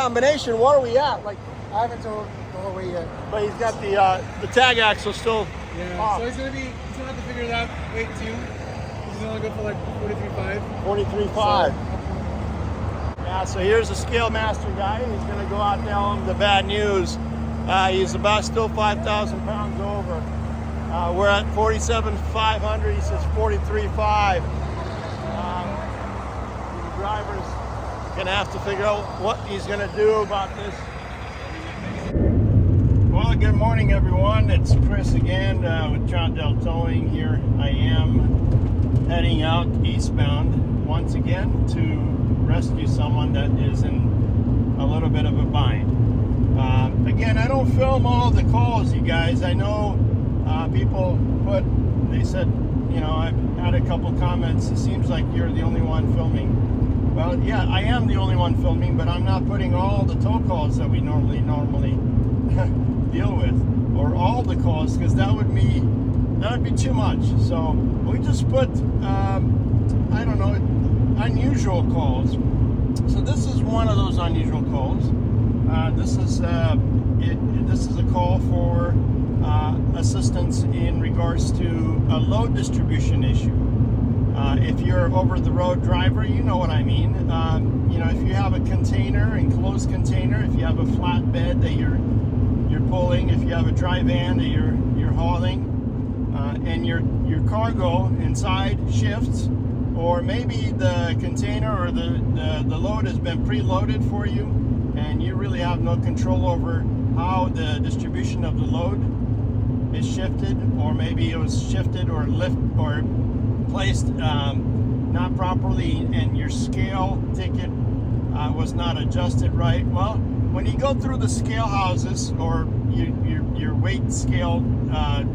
combination. What are we at? Like, I haven't told the whole way yet. but he's got the tag axle still. Yeah. So he's gonna have to figure that weight too. He's gonna go for like 43.5. 43.5. Yeah. So here's the scale master guy. He's gonna go out and tell him the bad news. He's about still 5,000 pounds over. We're at 47,500. He says 43.5. The driver's gonna have to figure out what he's gonna do about this. Well, good morning, everyone. It's Chris again with John Del Towing here. I am heading out eastbound once again to rescue someone that is in a little bit of a bind. Again, I don't film all the calls, you guys. I know people they said, you know, I've had a couple comments. It seems like you're the only one filming. Well, yeah, I am the only one filming, but I'm not putting all the tow calls that we normally deal with, or all the calls, because that would be too much. So we just put I don't know, unusual calls. So this is one of those unusual calls. This is a call for assistance in regards to a load distribution issue. If you're over-the-road driver, you know what I mean. You know, if you have a container, enclosed container, if you have a flatbed that you're pulling, if you have a dry van that you're hauling, and your cargo inside shifts, or maybe the container or the load has been preloaded for you, and you really have no control over how the distribution of the load is shifted, or maybe it was shifted or placed not properly, and your scale ticket was not adjusted right. Well, when you go through the scale houses, or your weight scale,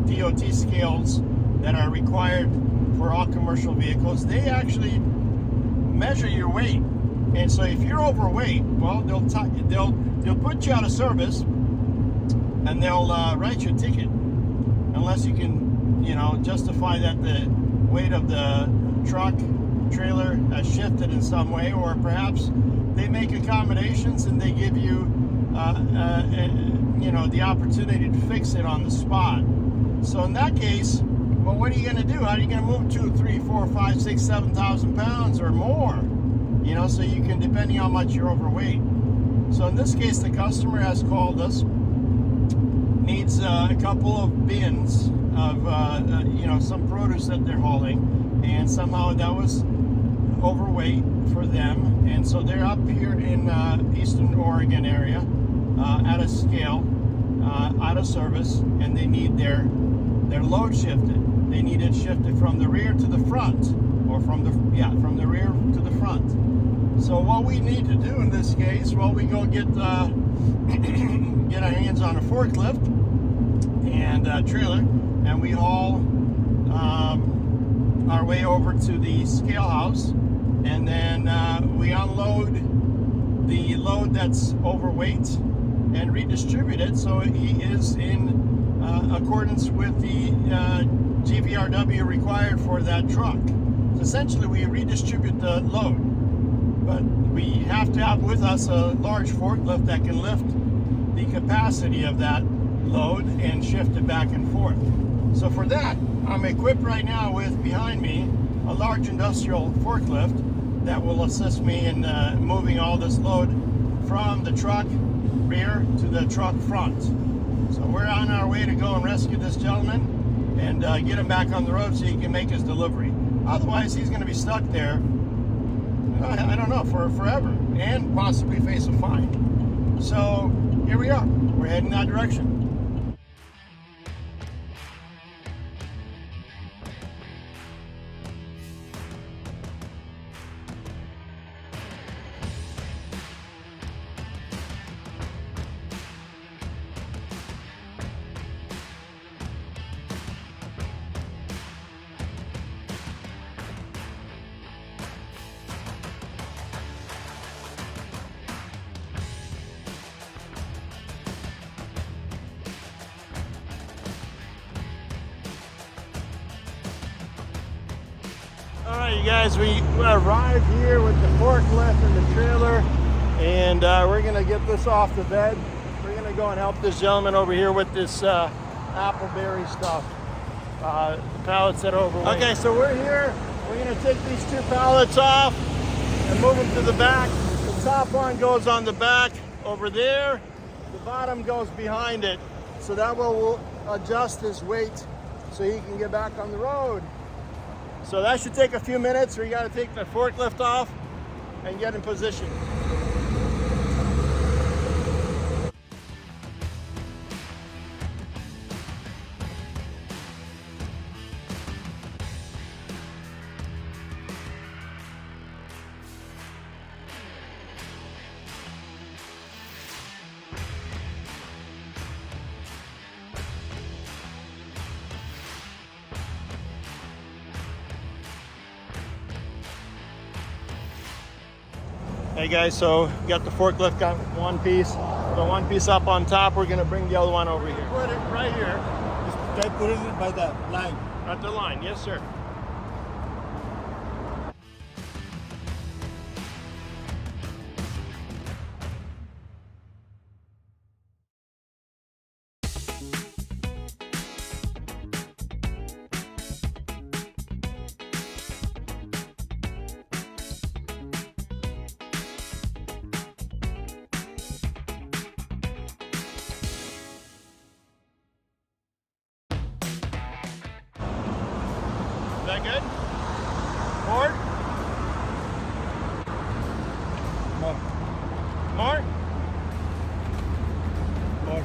DOT scales that are required for all commercial vehicles, they actually measure your weight. And so if you're overweight, well, they'll put you out of service, and they'll write you a ticket, unless you can, you know, justify that the weight of the truck trailer has shifted in some way, or perhaps they make accommodations and they give you you know, the opportunity to fix it on the spot. So in that case, well, what are you going to do? How are you going to move 2, 3, 4, 5, 6, 7,000 pounds or more? You know, so you can, depending on how much you're overweight. So in this case, the customer has called us, needs a couple of bins of you know, some produce that they're hauling, and somehow that was overweight for them, and so they're up here in Eastern Oregon area at a scale, out of service, and they need their load shifted. They need it shifted from the rear to the front, or from the rear to the front. So what we need to do in this case, well, we go get our hands on a forklift and a trailer, and we haul our way over to the scale house, and then we unload the load that's overweight and redistribute it so he is in accordance with the GVRW required for that truck. So essentially, we redistribute the load, but we have to have with us a large forklift that can lift the capacity of that load and shift it back and forth. So for that, I'm equipped right now with, behind me, a large industrial forklift that will assist me in moving all this load from the truck rear to the truck front. So we're on our way to go and rescue this gentleman and get him back on the road so he can make his delivery. Otherwise, he's going to be stuck there, I don't know, for forever, and possibly face a fine. So here we are. We're heading that direction. All right, you guys, we arrived here with the forklift and the trailer, and And we're gonna get this off the bed. We're gonna go and help this gentleman over here with this appleberry stuff. The pallets that are overweight. Okay, so we're here. We're gonna take these 2 pallets off and move them to the back. The top one goes on the back over there. The bottom goes behind it. So that will adjust his weight so he can get back on the road. So that should take a few minutes. We gotta take the forklift off and get in position. Hey guys, so got the forklift, got one piece. The one piece up on top, we're gonna bring the other one over here. Put it right here. Just try to put it by the line. At the line, yes sir. Is that good? More? More. More? More.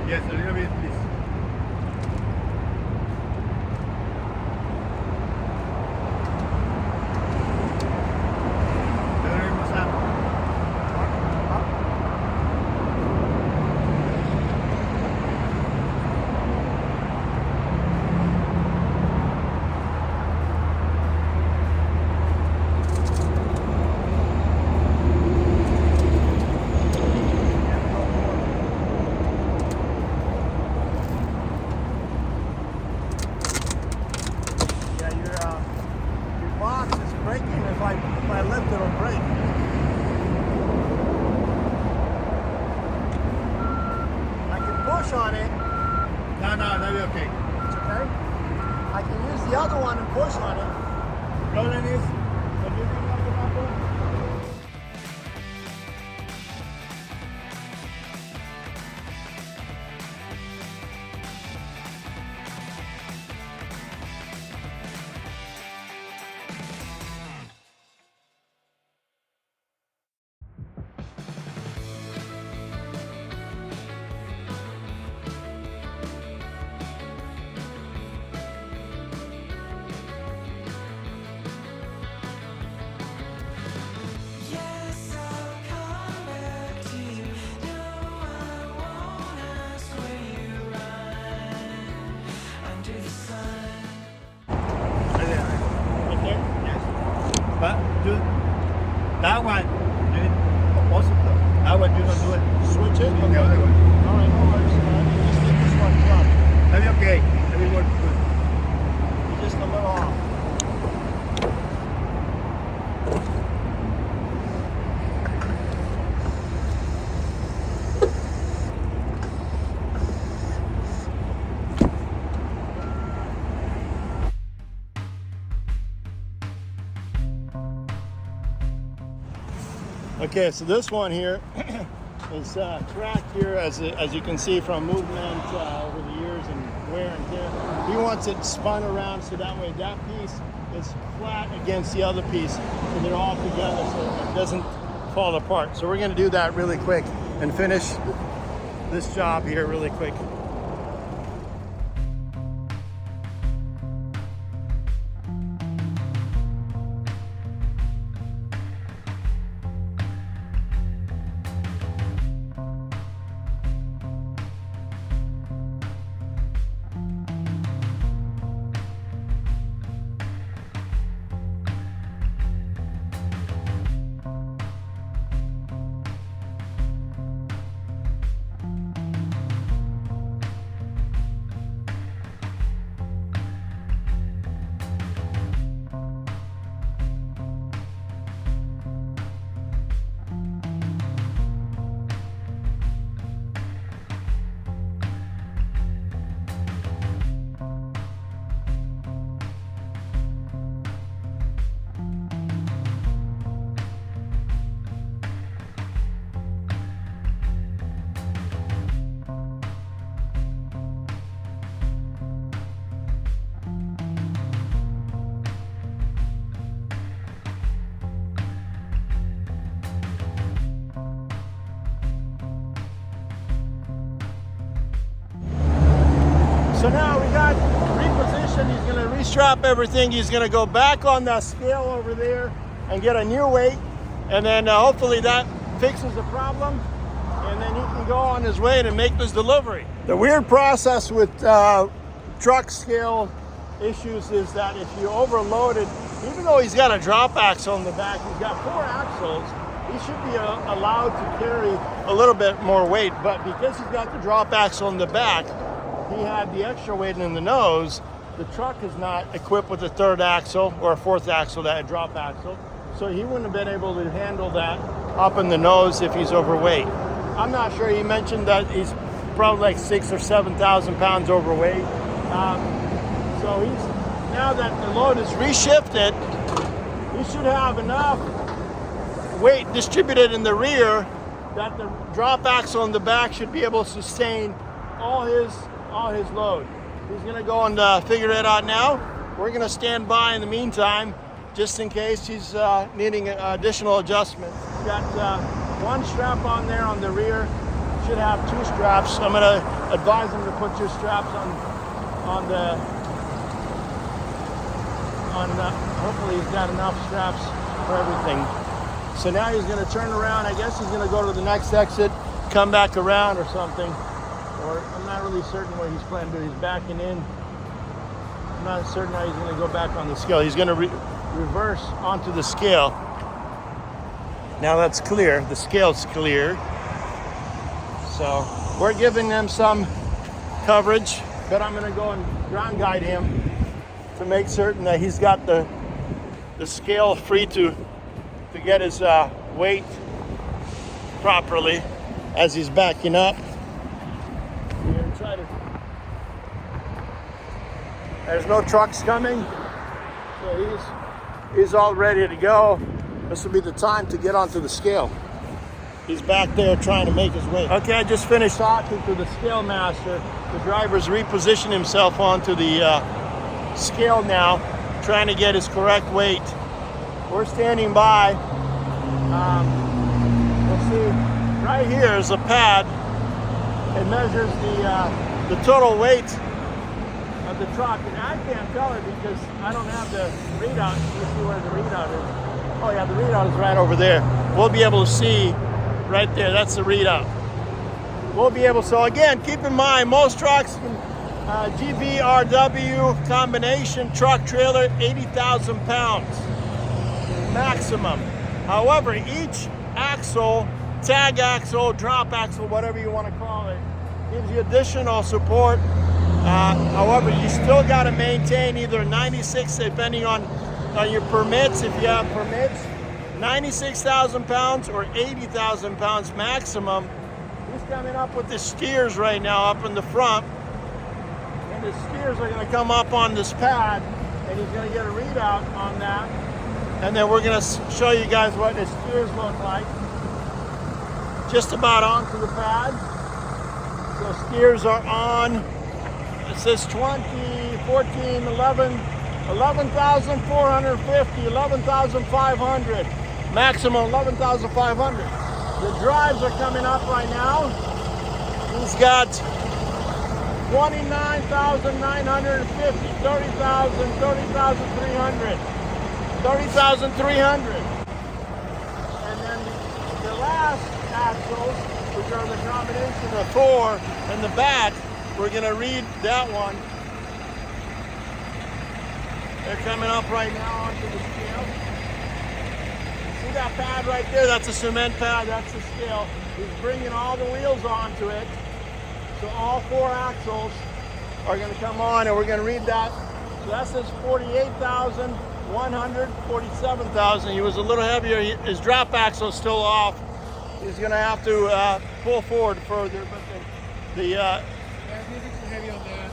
Yes, a little bit, please. If I lift, it'll break. I can push on it. No, that'll be okay. It's okay. I can use the other one and push on it. Problem is, when you bring up the number, do that one. You need opposite. That one you don't do it. Switch it? The other one. All right, no worries. Just get this one done. That'll be okay. That'll be work good. Just a little off. Okay, so this one here is cracked here, as you can see from movement over the years and wear and tear. He wants it spun around so that way that piece is flat against the other piece, so they're all together so it doesn't fall apart. So we're going to do that really quick and finish this job here really quick. So now we got repositioned. He's going to restrap everything. He's going to go back on that scale over there and get a new weight. And then hopefully that fixes the problem. And then he can go on his way to make this delivery. The weird process with truck scale issues is that if you overload it, even though he's got a drop axle in the back, he's got 4 axles, he should be allowed to carry a little bit more weight. But because he's got the drop axle in the back, he had the extra weight in the nose. The truck is not equipped with a 3rd axle or a 4th axle, that drop axle. So he wouldn't have been able to handle that up in the nose if he's overweight. I'm not sure. He mentioned that he's probably like 6,000 or 7,000 pounds overweight. So now that the load is reshifted, he should have enough weight distributed in the rear that the drop axle in the back should be able to sustain all his load. He's going to go and figure it out now. We're going to stand by in the meantime, just in case he's needing additional adjustment. He's got 1 strap on there on the rear. Should have 2 straps. I'm going to advise him to put 2 straps hopefully he's got enough straps for everything. So now he's going to turn around. I guess he's going to go to the next exit, come back around or something. Or I'm not really certain what he's planning to do. He's backing in. I'm not certain how he's going to go back on the scale. He's going to reverse onto the scale. Now that's clear. The scale's clear. So we're giving them some coverage, but I'm going to go and ground guide him to make certain that he's got the scale free to get his weight properly as he's backing up. There's no trucks coming, so he's all ready to go. This will be the time to get onto the scale. He's back there trying to make his way. Okay, I just finished talking to the scale master. The driver's repositioned himself onto the scale now, trying to get his correct weight. We're standing by. We'll see. Right here is a pad. It measures the total weight of the truck, and I can't tell it because I don't have the readout. You see where the readout is? Oh yeah, the readout is right over there. We'll be able to see right there. That's the readout. We'll be able. So again, keep in mind, most trucks, GVRW combination truck trailer, 80,000 pounds. maximum. However, each axle, tag axle, drop axle, whatever you want to call it, gives you additional support. However, you still got to maintain either 96, depending on your permits, if you have permits, 96,000 pounds or 80,000 pounds maximum. He's coming up with the steers right now up in the front. And the steers are going to come up on this pad, and he's going to get a readout on that. And then we're going to show you guys what the steers look like. Just about onto the pad. So steers are on. It says 20, 14, 11, 11,450, 11,500. Maximum 11,500. The drives are coming up right now. He's got 29,950, 30,000, 30,300, 30,300. And then the last axles, which are the combination of 4 and the back, we're going to read that one. They're coming up right now onto the scale. See that pad right there? That's a cement pad. That's the scale. He's bringing all the wheels onto it. So all 4 axles are going to come on, and we're going to read that. So that says 48,100, 47,000. He was a little heavier. His drop axle is still off. He's going to have to pull forward further. But heavy on that.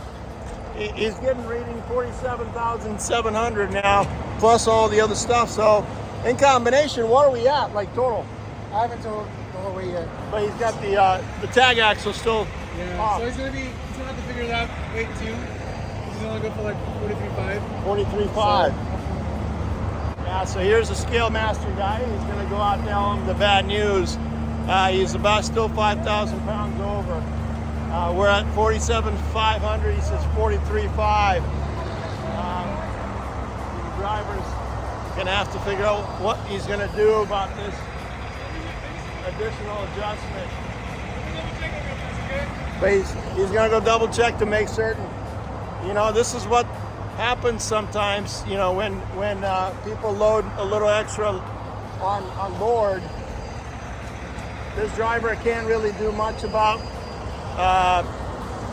he's getting reading 47,700 now, plus all the other stuff. So in combination, what are we at, like total? I haven't told the whole way yet. But he's got the tag axle still off. So he's gonna have to figure it out weight too. He's gonna go for like 43.5. 43.5. Yeah, so here's the scale master guy. He's going to go out and tell him the bad news. He's about still 5,000 pounds over. We're at 47,500. He says 43.5. The driver's going to have to figure out what he's going to do about this additional adjustment. But he's going to go double check to make certain. You know, this is what happens sometimes, you know, when people load a little extra on board. This driver can't really do much about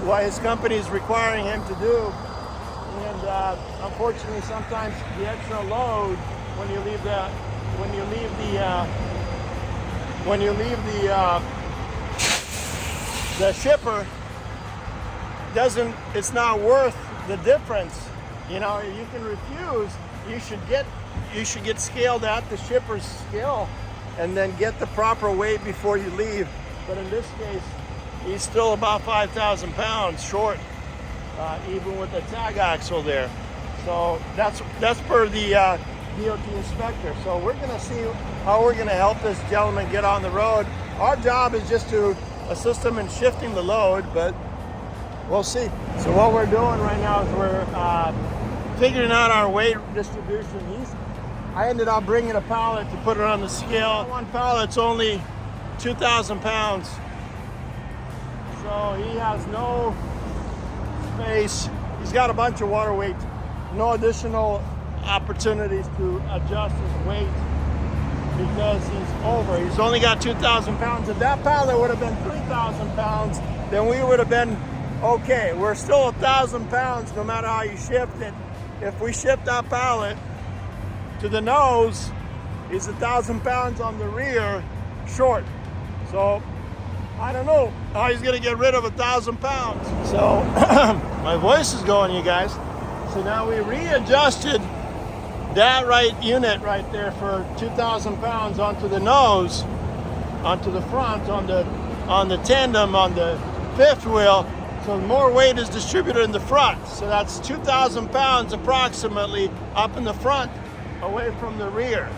what his company is requiring him to do, and unfortunately, sometimes the extra load when you leave the shipper it's not worth the difference. You know, you can refuse. You should get scaled at the shipper's scale, and then get the proper weight before you leave. But in this case, he's still about 5,000 pounds short, even with the tag axle there. So that's per the DOT inspector. So we're going to see how we're going to help this gentleman get on the road. Our job is just to assist him in shifting the load, but we'll see. So what we're doing right now is we're figuring out our weight distribution. I ended up bringing a pallet to put it on the scale. One pallet's only 2,000 pounds. So he has no space. He's got a bunch of water weight. No additional opportunities to adjust his weight because he's over. He's only got 2,000 pounds. If that pallet would have been 3,000 pounds, then we would have been okay. We're still 1,000 pounds no matter how you shift it. If we shift that pallet to the nose, he's 1,000 pounds on the rear short. So I don't know how he's gonna get rid of 1,000 pounds. So my voice is going, you guys. So now we readjusted that unit right there for 2,000 pounds onto the nose, onto the front, on the tandem, on the fifth wheel. So more weight is distributed in the front. So that's 2,000 pounds approximately up in the front, away from the rear.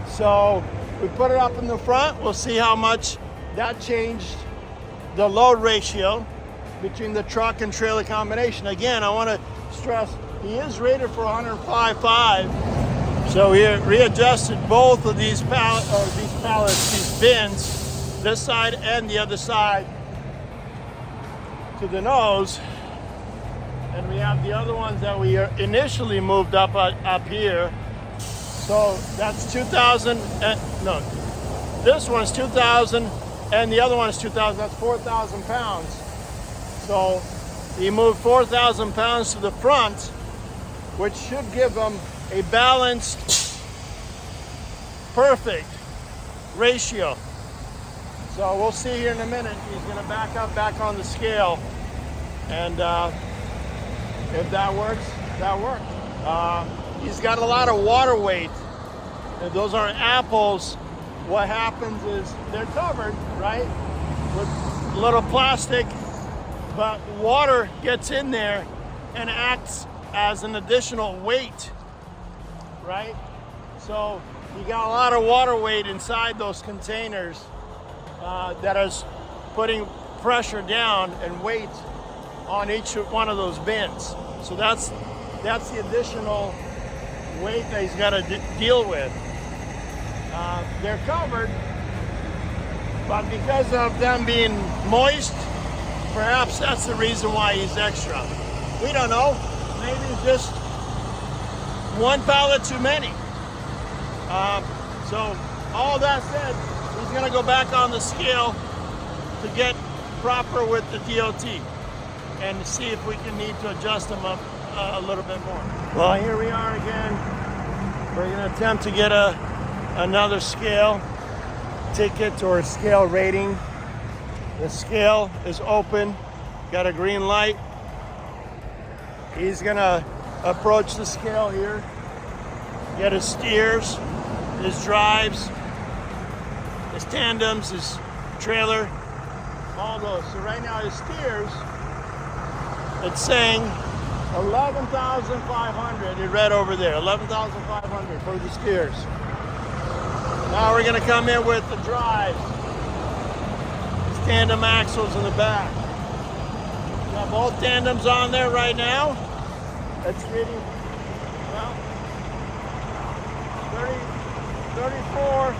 So we put it up in the front. We'll see how much that changed the load ratio between the truck and trailer combination. Again, I want to stress, he is rated for 105.5. So we readjusted both of these these bins, this side and the other side, to the nose. And we have the other ones that we initially moved up here. So that's 2,000, no, this one's 2,000 and the other one is 2,000, that's 4,000 pounds. So you move 4,000 pounds to the front, which should give them a balanced, perfect ratio. So we'll see here in a minute. He's gonna back up back on the scale, and if that works, that worked. He's got a lot of water weight. If those are apples, what happens is they're covered, right, with a little plastic, but water gets in there and acts as an additional weight, right? So you got a lot of water weight inside those containers that is putting pressure down and weight on each one of those bins. So that's the additional weight that he's got to deal with. They're covered, but because of them being moist, perhaps that's the reason why he's extra. We don't know. Maybe it's just one pallet too many. So all that said, he's going to go back on the scale to get proper with the DOT and see if we can need to adjust them up a little bit more. Well, here we are again. We're going to attempt to get another scale ticket or scale rating. The scale is open, got a green light. He's going to approach the scale here, get his steers, his drives, his tandems, his trailer, all those. So right now his steers, it's saying 11,500. It read over there, 11,500 for the steers. Now we're going to come in with the drives, his tandem axles in the back. Got both tandems on there right now. That's reading, well, 34,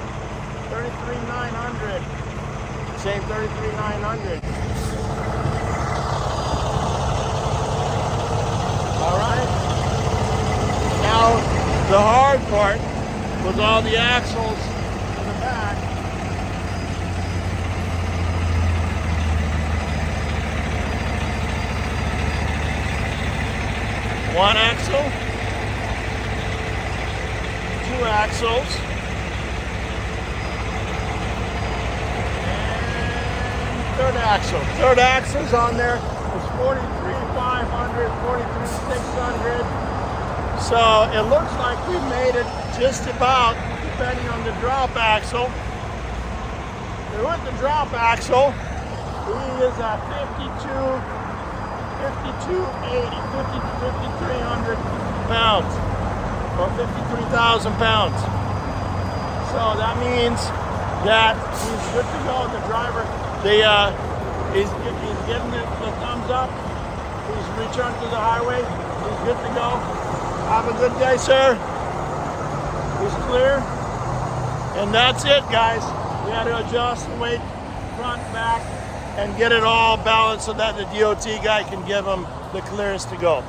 33,900. Same 33,900. All right. Now the hard part was all the axles in the back. One axle, two axles, and third axle. Third axle's on there. It's 43,500, 43,600. So it looks like we made it just about, depending on the drop axle. And with the drop axle, he is at 5,300 pounds, or 53,000 pounds. So that means that he's good to go. The driver, he's getting the thumbs up. He's returned to the highway. He's good to go. Have a good day, sir. He's clear. And that's it, guys. We had to adjust the weight, front, back, and get it all balanced so that the DOT guy can give him the clearance to go.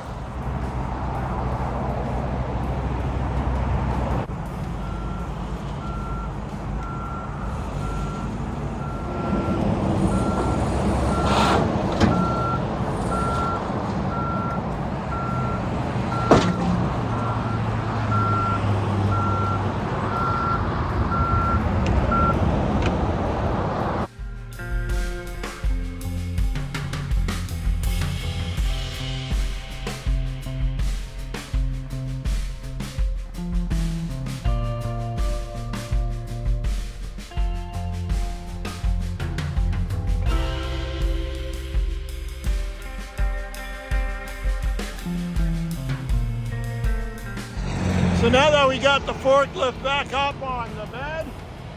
So now that we got the forklift back up on the bed,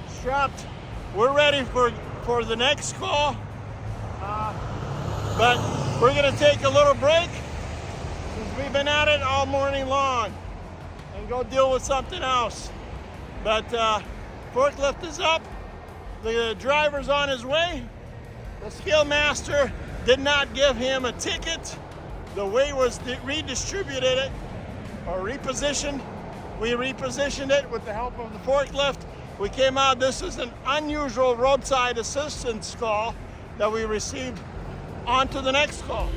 strapped, we're ready for the next call. But we're gonna take a little break since we've been at it all morning long and go deal with something else. But forklift is up, the driver's on his way. The scale master did not give him a ticket. The weight was redistributed or repositioned. We repositioned it with the help of the forklift. We came out. This is an unusual roadside assistance call that we received. On to the next call.